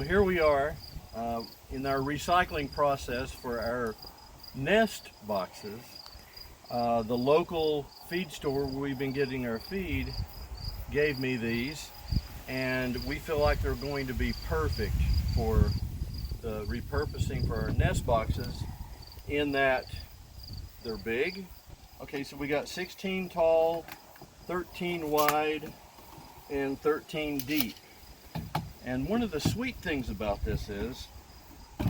So here we are in our recycling process for our nest boxes. The local feed store where we've been getting our feed gave me these, and we feel like they're going to be perfect for the repurposing for our nest boxes, in that they're big. Okay, so we got 16 tall, 13 wide, and 13 deep. And one of the sweet things about this is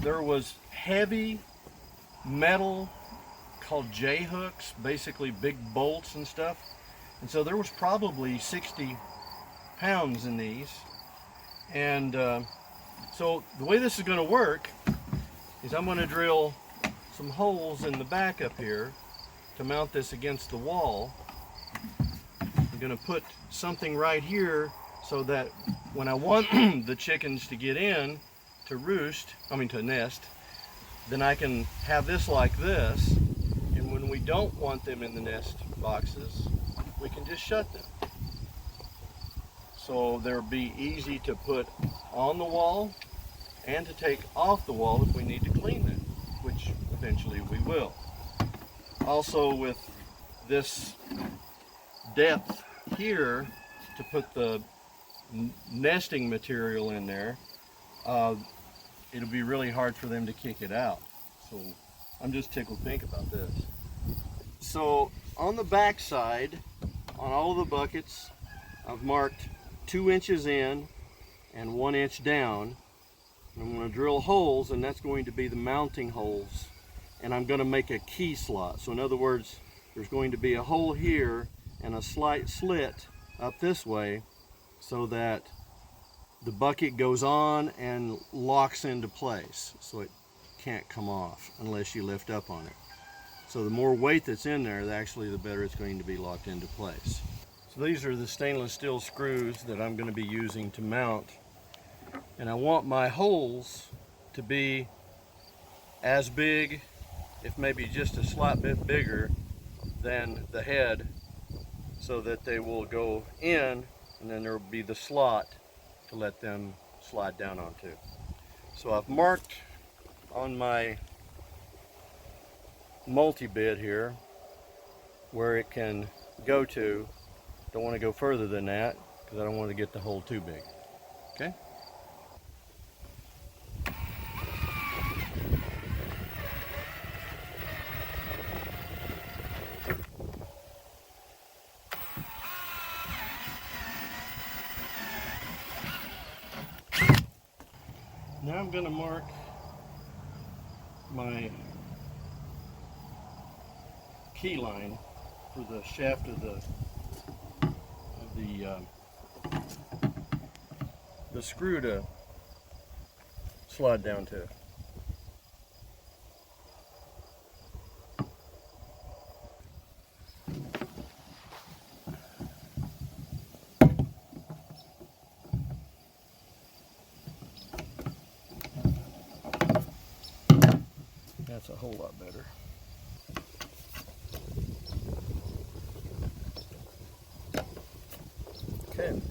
there was heavy metal called J-hooks, basically big bolts and stuff. And so there was probably 60 pounds in these. And so the way this is going to work is I'm going to drill some holes in the back up here to mount this against the wall. I'm going to put something right here so that when I want the chickens to get in to to nest, then I can have this like this, and when we don't want them in the nest boxes, we can just shut them. So they'll be easy to put on the wall and to take off the wall if we need to clean them, which eventually we will. Also, with this depth here to put the nesting material in there, it'll be really hard for them to kick it out. So I'm just tickled pink about this. So on the back side, on all of the buckets, I've marked 2 inches in and 1 inch down. I'm going to drill holes, and that's going to be the mounting holes. And I'm going to make a key slot. So in other words, there's going to be a hole here and a slight slit up this way, so that the bucket goes on and locks into place, so it can't come off unless you lift up on it. So the more weight that's in there, actually the better it's going to be locked into place. So these are the stainless steel screws that I'm going to be using to mount, and I want my holes to be as big, if maybe just a slight bit bigger, than the head, so that they will go in, and then there will be the slot to let them slide down onto. So I've marked on my multi-bit here where it can go to. Don't want to go further than that because I don't want to get the hole too big. Okay? Now I'm going to mark my key line for the shaft of the screw to slide down to. That's a whole lot better. Okay.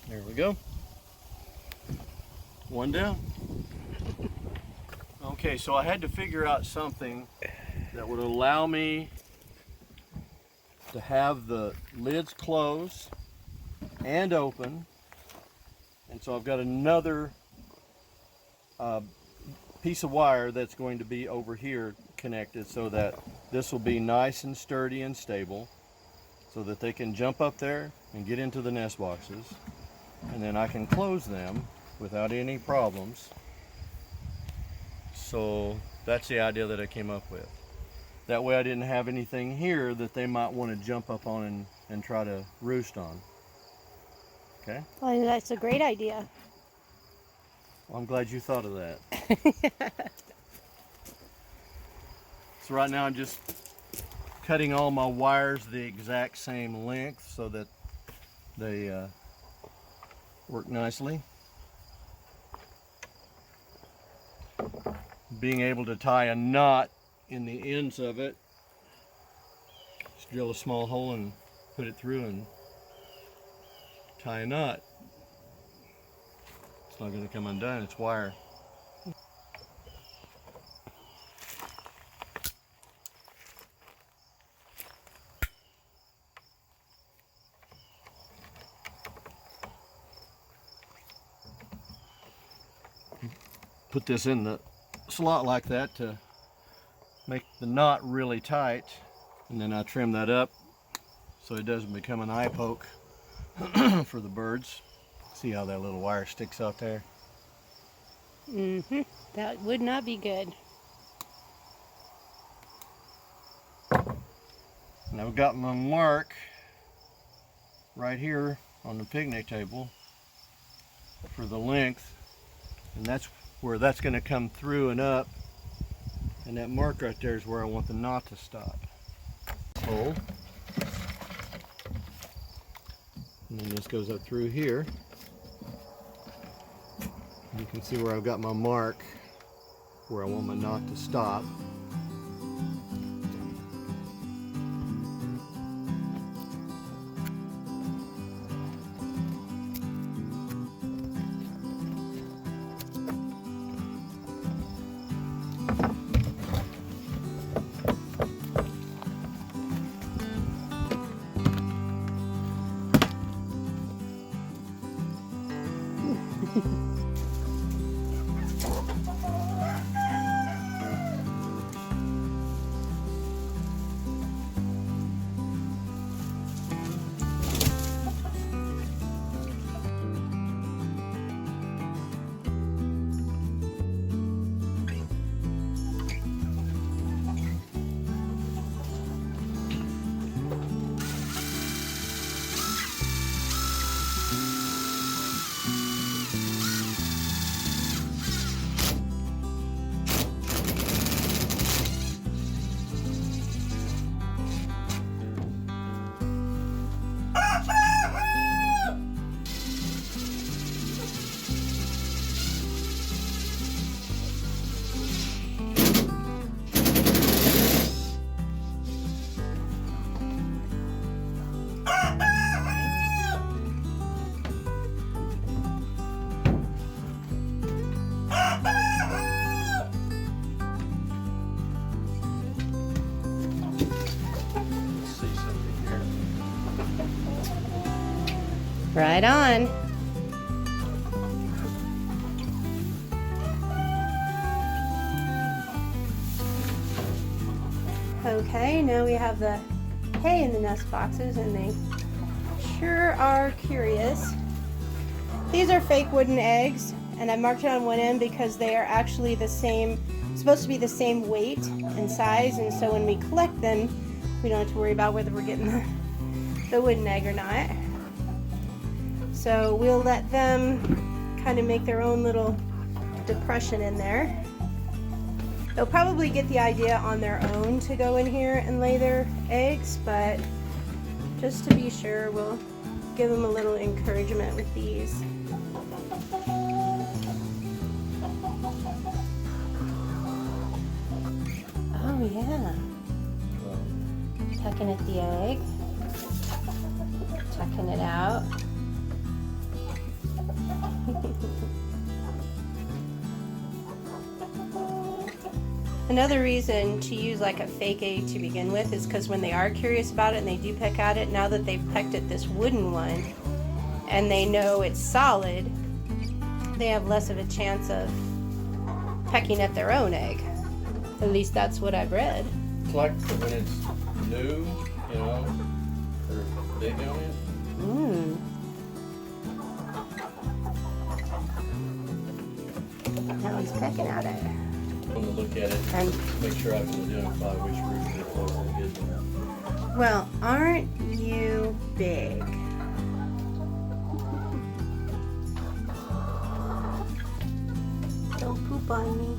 There we go. One down. Okay, so I had to figure out something that would allow me to have the lids close and open, and so I've got another piece of wire that's going to be over here connected, so that this will be nice and sturdy and stable, so that they can jump up there and get into the nest boxes, and then I can close them without any problems. So that's the idea that I came up with. That way I didn't have anything here that they might want to jump up on and try to roost on. Okay? Well, that's a great idea. Well, I'm glad you thought of that. So right now I'm just cutting all my wires the exact same length so that they work nicely. Being able to tie a knot in the ends of it drill a small hole and put it through and tie a knot. It's not going to come undone, it's wire. Put this in the slot like that to make the knot really tight, and then I trim that up so it doesn't become an eye poke for the birds. See how that little wire sticks out there? That would not be good. And I've got my mark right here on the picnic table for the length, and that's where that's going to come through and up, and that mark right there is where I want the knot to stop. Hole, and then this goes up through here. You can see where I've got my mark where I want my knot to stop. Right on. Okay, now we have the hay in the nest boxes, and they sure are curious. These are fake wooden eggs, and I marked it on one end because they are actually the same, supposed to be the same weight and size, and so when we collect them, we don't have to worry about whether we're getting the wooden egg or not. So we'll let them kind of make their own little depression in there. They'll probably get the idea on their own to go in here and lay their eggs, but just to be sure, we'll give them a little encouragement with these. Oh yeah. Tucking at the egg. Tucking it out. Another reason to use like a fake egg to begin with is because when they are curious about it and they do peck at it, now that they've pecked at this wooden one and they know it's solid, they have less of a chance of pecking at their own egg. At least that's what I've read. It's like when it's new, you know, they're big on it. Now he's pecking at it. I'm going to look at it and make sure I can identify which root is close to his. Well, aren't you big? Don't poop on me.